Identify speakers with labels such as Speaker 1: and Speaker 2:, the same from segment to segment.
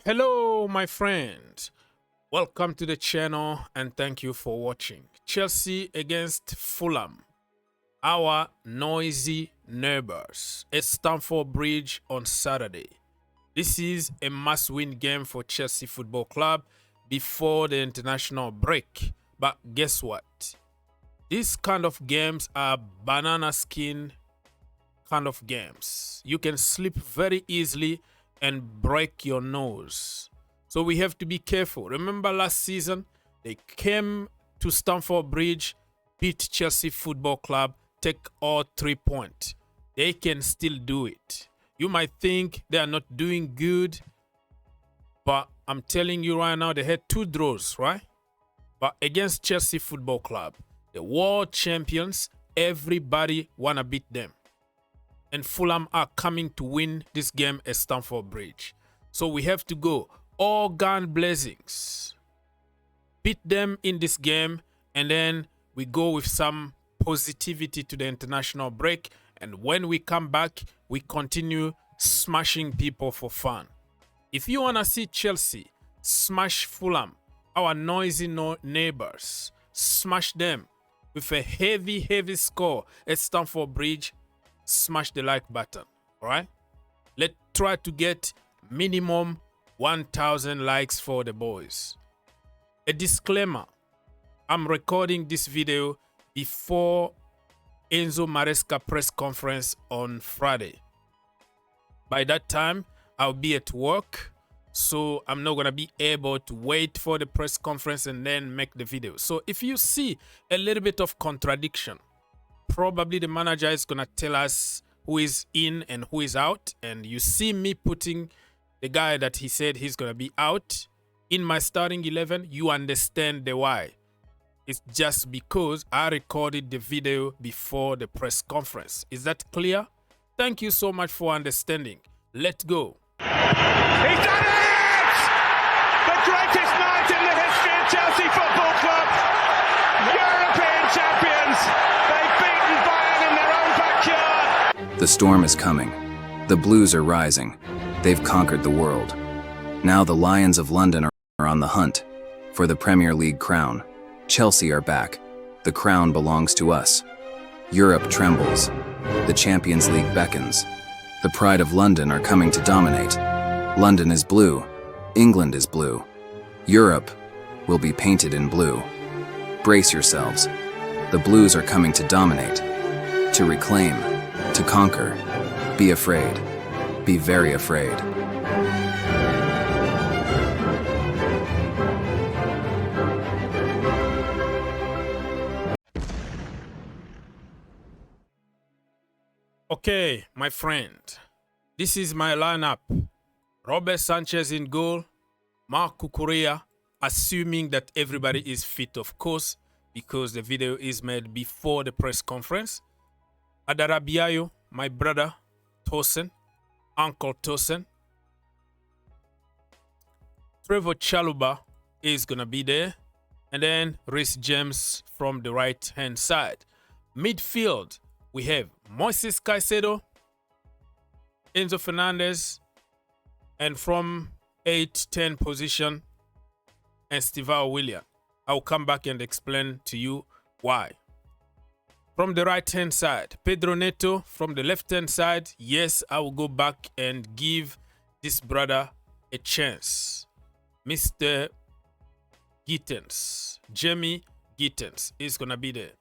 Speaker 1: Hello, my friends. Welcome to the channel and thank you for watching. Chelsea against Fulham, our noisy neighbors, at Stamford Bridge on Saturday. This is a must-win game for Chelsea Football Club before the international break. But guess what? These kind of games are banana skin kind of games. You can slip very easily and break your nose. So we have to be careful. Remember last season, they came to Stamford Bridge, beat Chelsea Football Club, take all 3 points. They can still do it. You might think they are not doing good, but I'm telling you right now, they had 2 draws, right? But against Chelsea Football Club, the world champions, everybody wanna beat them. And Fulham are coming to win this game at Stamford Bridge. So we have to go all gun blazings. Beat them in this game, and then we go with some positivity to the international break. And when we come back, we continue smashing people for fun. If you want to see Chelsea smash Fulham, our noisy neighbors, smash them with a heavy score at Stamford Bridge, smash the like button. All right, let's try to get minimum 1,000 likes for the boys. A disclaimer: I'm recording this video before Enzo Maresca press conference on Friday. By that time, I'll be at work, so I'm not gonna be able to wait for the press conference and then make the video. So if you see a little bit of contradiction, probably the manager is gonna tell us who is in and who is out, and you see me putting the guy that he said he's gonna be out in my starting 11, you understand the why. It's just because I recorded the video before the press conference. Is that clear? Thank you so much for understanding. Let's go.
Speaker 2: He's done it! The greatest night in the history of Chelsea Football Club. European champions. They've beaten Bayern in their own backyard.
Speaker 3: The storm is coming. The Blues are rising. They've conquered the world. Now the Lions of London are on the hunt for the Premier League crown. Chelsea are back. The crown belongs to us. Europe trembles. The Champions League beckons. The pride of London are coming to dominate. London is blue. England is blue. Europe will be painted in blue. Brace yourselves. The Blues are coming to dominate, to reclaim, to conquer. Be afraid. Be very afraid.
Speaker 1: Okay, my friend, this is my lineup. Robert Sanchez in goal, Marc Cucurella, assuming that everybody is fit, of course, because the video is made before the press conference. Adarabiayo, my brother, Tosin, Uncle Tosin. Trevor Chalobah is going to be there. And then Reece James from the right-hand side. Midfield, we have Moises Caicedo, Enzo Fernandez, and from 8-10 position, Estevao Willian. I'll come back and explain to you why. From the right-hand side, Pedro Neto. From the left-hand side, yes, I will go back and give this brother a chance. Mr. Gittens, Jamie Gittens is going to be there.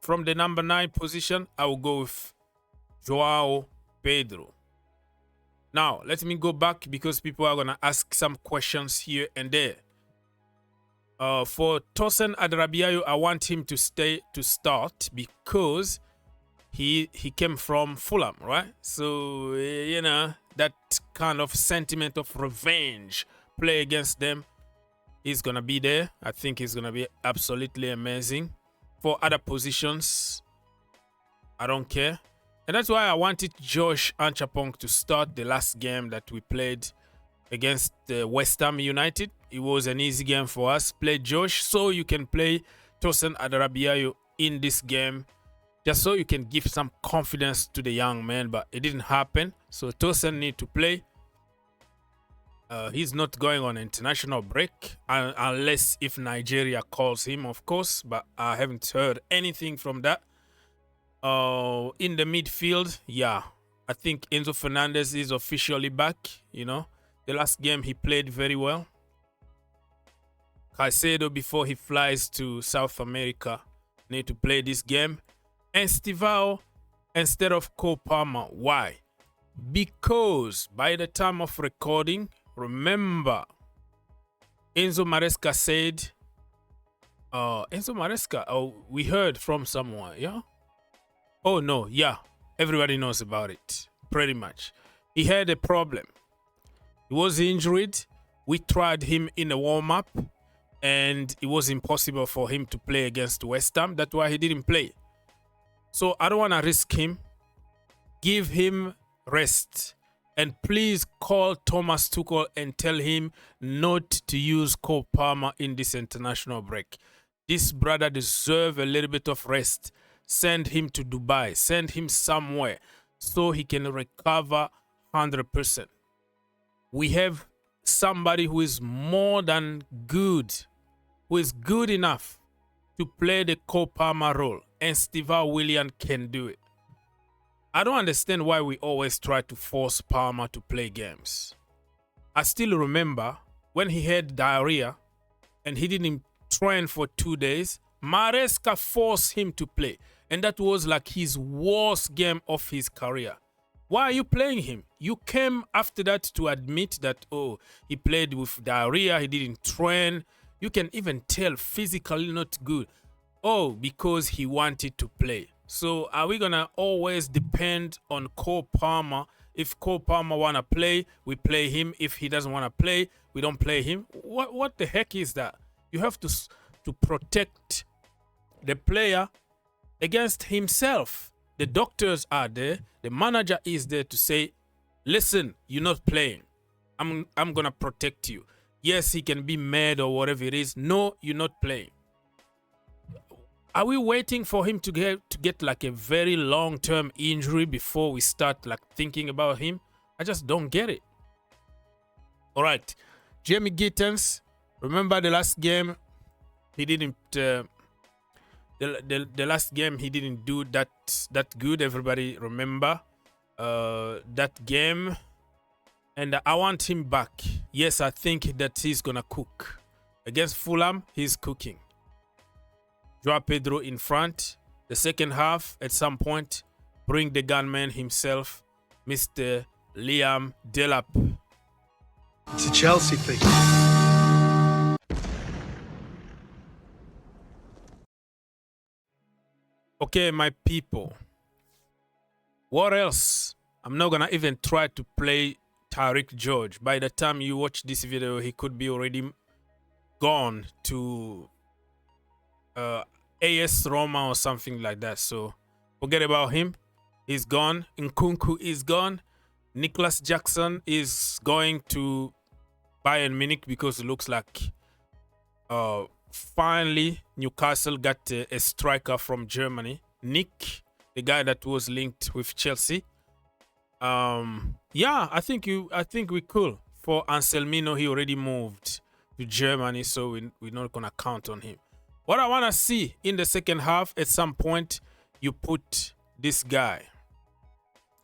Speaker 1: From the number 9 position, I will go with Joao Pedro. Now, let me go back because people are going to ask some questions here and there. For Tosin Adrabiayo, I want him to start because he came from Fulham, right? So, you know, that kind of sentiment of revenge play against them is going to be there. I think he's going to be absolutely amazing. For other positions, I don't care. And that's why I wanted Josh Anchapong to start the last game that we played against West Ham United. It was an easy game for us. Play Josh so you can play Tosin Adrabiayo in this game, just so you can give some confidence to the young man. But it didn't happen. So Tosin need to play. He's not going on international break unless if Nigeria calls him, of course. But I haven't heard anything from that. In the midfield, yeah, I think Enzo Fernandez is officially back. You know, the last game he played very well. Caicedo, before he flies to South America, need to play this game. Estevao instead of Cole Palmer. Why? Because by the time of recording, remember, Enzo Maresca said, Enzo Maresca, we heard from someone, yeah? Oh, no, yeah, everybody knows about it, pretty much. He had a problem. He was injured. We tried him in a warm-up, and it was impossible for him to play against West Ham. That's why he didn't play. So I don't want to risk him. Give him rest. And please call Thomas Tuchel and tell him not to use Cole Palmer in this international break. This brother deserves a little bit of rest. Send him to Dubai. Send him somewhere so he can recover 100%. We have somebody who is more than good, who is good enough to play the Cole Palmer role. And Estevao Willian can do it. I don't understand why we always try to force Palmer to play games. I still remember when he had diarrhea and he didn't train for 2 days, Maresca forced him to play. And that was like his worst game of his career. Why are you playing him? You came after that to admit that, oh, he played with diarrhea, he didn't train. You can even tell physically not good. Oh, because he wanted to play. So are we going to always depend on Cole Palmer? If Cole Palmer want to play, we play him. If he doesn't want to play, we don't play him. What the heck is that? You have to protect the player against himself. The doctors are there. The manager is there to say, listen, you're not playing. I'm going to protect you. Yes, he can be mad or whatever it is. No, you're not playing. Are we waiting for him to get like a very long-term injury before we start like thinking about him? I just don't get it. All right, Jamie Gittens. Remember the last game? He didn't. The last game he didn't do that good. Everybody remember that game, and I want him back. Yes, I think that he's gonna cook against Fulham. He's cooking. Joao Pedro in front. The second half, at some point, bring the gunman himself, Mr. Liam Delap.
Speaker 4: It's a Chelsea thing.
Speaker 1: Okay, my people. What else? I'm not gonna even try to play Tariq George. By the time you watch this video, he could be already gone to AS Roma or something like that. So forget about him. He's gone. Nkunku is gone. Nicolas Jackson is going to Bayern Munich because it looks like finally Newcastle got a striker from Germany. Nick, the guy that was linked with Chelsea. Yeah, I think we could. For Anselmino, he already moved to Germany, so we're not gonna count on him. What I want to see in the second half, at some point, you put this guy.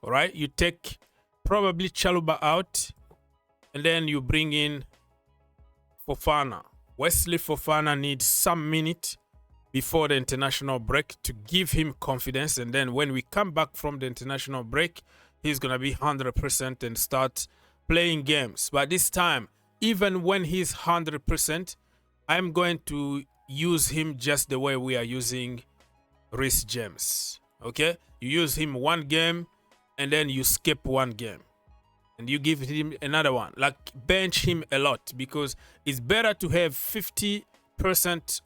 Speaker 1: All right? You take probably Chaluba out, and then you bring in Fofana. Wesley Fofana needs some minute before the international break to give him confidence. And then when we come back from the international break, he's going to be 100% and start playing games. But this time, even when he's 100%, I'm going to use him just the way we are using Reece James. Okay, you use him one game and then you skip one game and you give him another one. Like, bench him a lot, because it's better to have 50%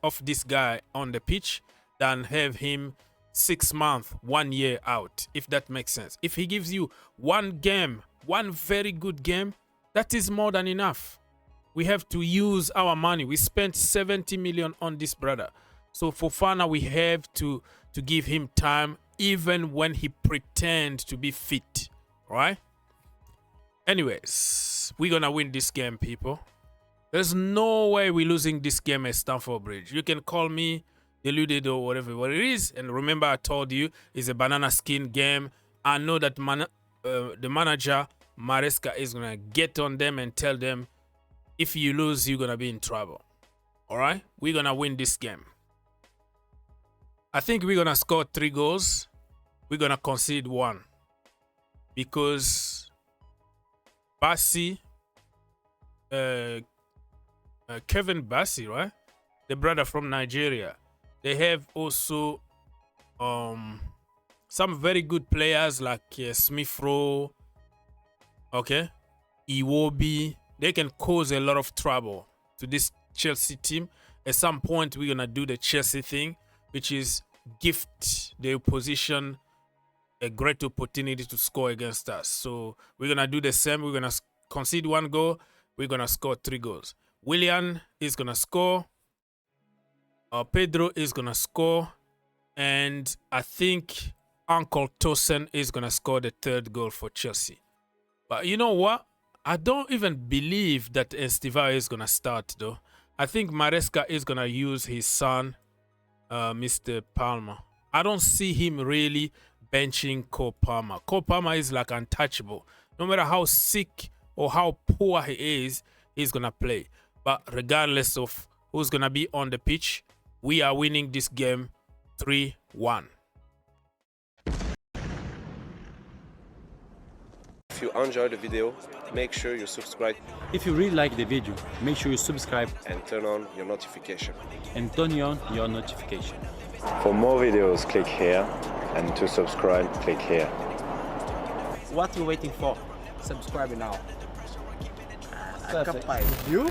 Speaker 1: of this guy on the pitch than have him 6 months, 1 year out, if that makes sense. If he gives you one game, one very good game, that is more than enough. We have to use our money. We spent 70 million on this brother. So Fofana, we have to give him time, even when he pretends to be fit. Right? Anyways, Yes, we're gonna win this game, people. There's no way we're losing this game at Stamford Bridge. You can call me deluded or whatever it is. And remember, I told you it's a banana skin game. I know that the manager, Maresca, is going to get on them and tell them, if you lose, you're going to be in trouble. All right? We're going to win this game. I think we're going to score 3 goals. We're going to concede 1. Because Bassi, Kevin Bassi, right? The brother from Nigeria. They have also some very good players like Smith Rowe, okay, Iwobi. They can cause a lot of trouble to this Chelsea team. At some point, we're gonna do the Chelsea thing, which is gift the opposition a great opportunity to score against us. So we're gonna do the same. We're gonna concede 1 goal. We're gonna score 3 goals. Willian is gonna score. Pedro is gonna score, and I think Uncle Tosin is gonna score the 3rd goal for Chelsea. But you know what? I don't even believe that Estevao is gonna start though. I think Maresca is gonna use his son, Mr. Palmer. I don't see him really benching Cole Palmer. Cole Palmer is like untouchable. No matter how sick or how poor he is, he's gonna play. But regardless of who's gonna be on the pitch, we are winning this game 3-1.
Speaker 5: If you enjoyed the video, make sure you subscribe
Speaker 6: If you really like the video, make sure you subscribe
Speaker 5: and turn on your notification.
Speaker 6: and turn on your notification.
Speaker 7: For more videos, click here, and to subscribe, click here.
Speaker 6: What are you waiting for?
Speaker 8: Subscribe now.
Speaker 6: Perfect.
Speaker 8: You?